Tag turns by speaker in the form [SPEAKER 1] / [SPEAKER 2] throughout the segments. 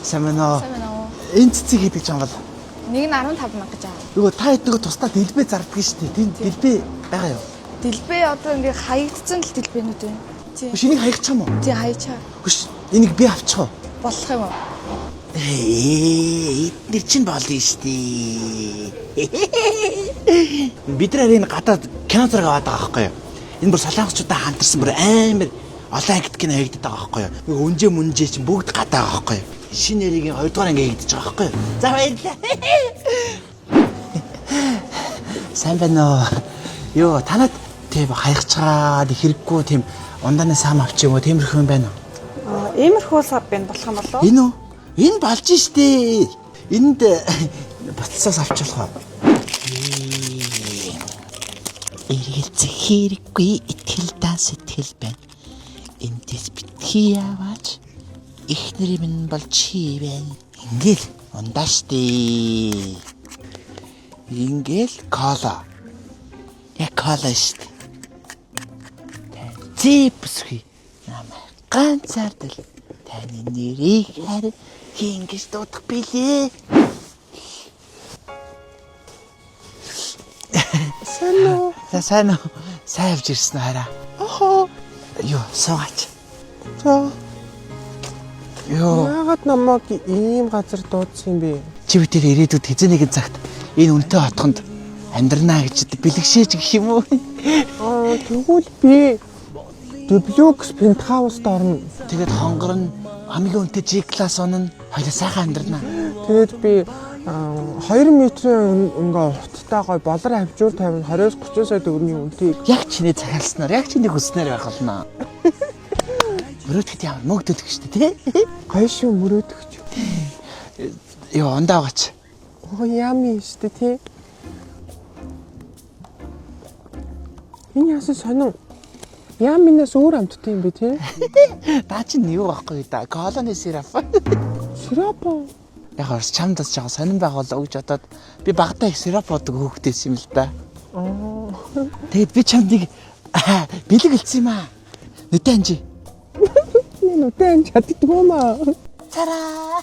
[SPEAKER 1] Сайн байна уу? Энэ цэцэг хийдэг юм бол
[SPEAKER 2] нэг нь 15 мянга гэж аа.
[SPEAKER 1] нөгөө та эднийгөө тусдаа дэлбээ зардаг шүү дээ. Тийм дэлбээ байгаа юу?
[SPEAKER 2] Дэлбээ одоо ингээ хаягдсан л дэлбээнүүд байна. Тийм.
[SPEAKER 1] Хөш энийг хаягчих юм уу?
[SPEAKER 2] Тийм хаячаа.
[SPEAKER 1] Хөш энийг би авчих уу?
[SPEAKER 2] Болох юм уу?
[SPEAKER 1] Эднэр чинь болно шүү дээ. Бид нар энэ гадаад кино зэрэг аваад байгаа байхгүй юу? Энэ бүр солонгосчуудаа хамтарсан бүр амар олон ангид кино хийгдэж байгаа байхгүй юу? Нөгөө өнжөө мүнжээ чинь бүгд гадаа байгаа байхгүй юу? Шинэ нэрийн 2 дугаар анги хийгдэж байгаа байхгүй юу? За баярлалаа. Сайн байна уу? Йоо, танад тийм хаягчаад хэрэггүй тийм ундааны сам авчих юм уу? Тиймэрхүү юм байна уу?
[SPEAKER 2] Иймэрхүү сав байна болох юм болов?
[SPEAKER 1] Энэ үү? Энэ болж штэ. Энд баталсаас авчих болох. Эргэлзэх хэрэггүй итгэл сэтгэл байна. Эндээс битгий яваач. Эхнэр минь бол чи байна. Ингээл ундаа штэ. Ингээл кола. Яг кола штэ. Зипсхи. Намайг ганцаардал таны нэрийг харин хингэж дуудах билээ. Сайн уу? Сайн авч ирсэн хараа. Ахаа. Юу, суугач.
[SPEAKER 3] За.
[SPEAKER 1] Юу.
[SPEAKER 3] Яагаад намайг ийм газар дуудсан юм бэ?
[SPEAKER 1] Чи бүтэл ирээдүйд хэзээ нэгэн цагт энэ үнэтэй хотгонд амьдрнаа гэж бэлгшээж гэх юм уу?
[SPEAKER 3] Тэгвэл би Deluxe Penthouse-д орно.
[SPEAKER 1] Тэгээд хонгор нь хамгийн үнэтэй G-class унана. Хоёул сайхан амьдрнаа.
[SPEAKER 3] Тэгээд би 2 метрийн ингээ урттай гой болор хавжуур тавина 20-30 сая төгрөгийн үнэтэйг
[SPEAKER 1] Яг чиний захиалснаар, яг чиний хүснээр байх болно. Мөрөөдөхд ямар мөгдөдөг штэ тий?
[SPEAKER 3] гоё шүү мөрөөдөгч.
[SPEAKER 1] Йоо, ондаагач.
[SPEAKER 3] Ями штэ тий. Энэ яасан сонин. Яминаас өөр амттай юм бэ тий?
[SPEAKER 1] Даа чи юу байхгүй да? Колони сироп.
[SPEAKER 3] Сироп.
[SPEAKER 1] Яг орс чамдас жаа сонин байгуулаа гэж бодоод би багтаа их сироп бодог хөөхтэйс юм л да. Тэгээд би чамдыг бэлэг хэлсэн юм аа. Нүдэн анжи.
[SPEAKER 3] Нүдэн чаддаг юм аа.
[SPEAKER 1] Цараа.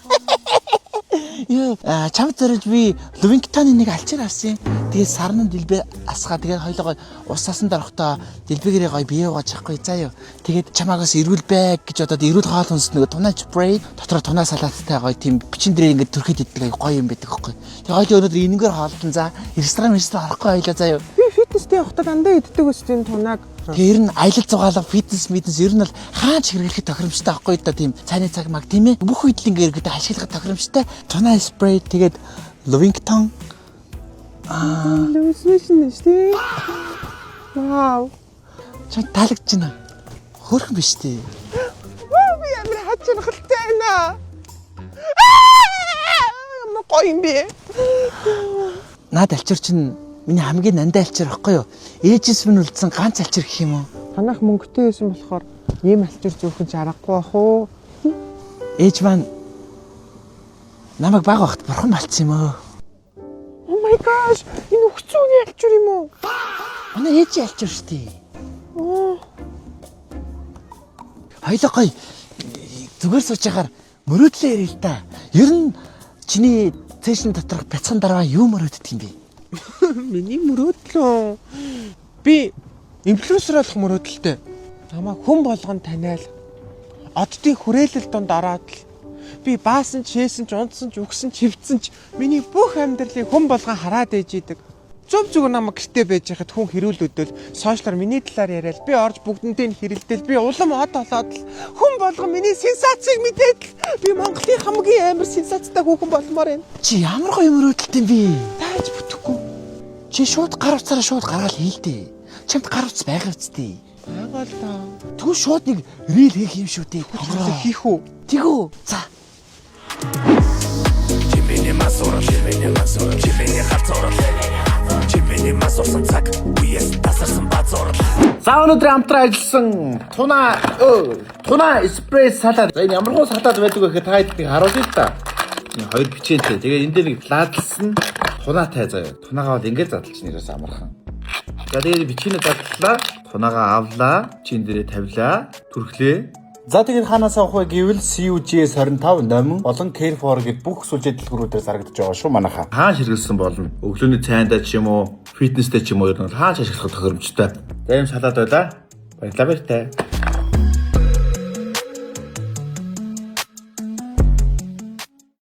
[SPEAKER 1] Юу, чамд зорж би Лувингтоны нэг алчир авсан. Тэгээд сарны дэлбээ асгаа тэгээд хоёлоо усаасан дөрөхдөө дэлбэгээрээ гоё бие угааж ахгүй заа юу. Тэгээд чамаагаас ирүүл бэг гэж бодоод ирүүл хоол хүнс нэг тунаа спрей дотроо тунаа салааттай гоё тийм бичин дээрээ ингээд түрхэд иддэг гоё юм байдаг хөөхгүй. Тэгээд хоёлоо өнөөдөр энэгээр хоолтон за ресторан орохгүй хоёлоо заа юу.
[SPEAKER 3] Би фитнестэй явахдаа дандаа иддэг өстэй тунааг.
[SPEAKER 1] Тэр нь аялал зугаалга фитнес ер нь бол хаач хэрэглэхэд тохиромжтой байхгүй да тийм цайны цаг маг тийм ээ бүх үед л ингээд ашиглах тохиромжтой тунаа спрей тэгээд Лувингтон
[SPEAKER 3] Лүсвэшн штэ. Вау.
[SPEAKER 1] Чам таалагдж байна. Хөөрхөн биш тий.
[SPEAKER 3] Би ямар хачирхалтай байна. Ямар гоё юм бэ?
[SPEAKER 1] Наад алчир чинь миний хамгийн нандаа алчир байхгүй юу? Ээжис минь үлдсэн ганц алчир гэх юм уу?
[SPEAKER 3] Танах мөнгөтэй байсан болохоор ийм алчир зөөхөн аргагүй бах уу?
[SPEAKER 1] Ээж маань намайг баг багт бурхан болцсон юм аа.
[SPEAKER 3] Oh my gosh, энэ өгцөөний алчир юм уу?
[SPEAKER 1] Манай ээжийн алчир шүү дээ. Хоёлоо гоё зүгээр сууж яхаар мөрөөдлөө ярил л та. Ер нь чиний цэшин доторх бяцхан дараа юу мөрөөддөг юм бэ?
[SPEAKER 3] Миний мөрөөдлөө би инфлюенсер болох мөрөөдөлтэй. Намайг хүн болгон таниал. Оддын хүрээлэл донд ороод л би баасан ч, шээсэн ч, унтсан ч, үгсэн ч, хөвцөн ч миний бүх амьдралыг хүн болгон хараад ээж идэг. Зөв зүгээр намайг гэртээ байж хахад хүн хэрүүл өдөөл сошиалар миний талаар яриад би орж бүгдэнтэй хэрэлдээл би улам од болоод л хүн болгон миний сенсацийг мэдээд л би Монголын хамгийн амар сенсацтай хүүхэн болмоор байна.
[SPEAKER 1] Чи ямар гоё мөрөөдөлтэй юм бэ?
[SPEAKER 3] Тааж бүтэхгүй.
[SPEAKER 1] Чи шууд гар утсаараа шууд гаргаал хийлдэ. Чамд гар утас байгаа үстэй.
[SPEAKER 3] Байгаа л та.
[SPEAKER 1] Түр шууд нэг рил хийх юм шүү дээ.
[SPEAKER 3] Хийх үү?
[SPEAKER 1] Тэгүү. За.
[SPEAKER 4] Чимэний масуур, чимэний хацуур. Чимэний масуурсан цаг, үеэс тасарсан базуур.
[SPEAKER 1] За өнөөдөр хамтран ажилласан тунаа эспресс салаад. Энэ ямар гоо салаад байдаг вэ гэхэд та хэдийг харуулъя л да. Энэ хоёр бичээтэй. Тэгээ энэ дээр нэг ладлсан тунаатай заяа. Тунаагаа бол ингээд задлж нэрээс амархан. За тэгээд бичгийнээ задлаа. Тунаагаа авлаа. Чин дээрээ тавилаа. Түрхлээ. За тэгээд хаанаас авах вэ гэвэл CUGS 25 номин болон Care for гэд бүх сүлжээ дэлгүүрүүдээр зарагдаж байгаа шүү манайха. Хааш хэрэглэсэн болно? Өглөөний цайндаа ч юм уу, фитнестэй ч юм уу ер нь хааш ашиглах тохиромжтой. Зарим салаад байла. Баярлалаа баяртай.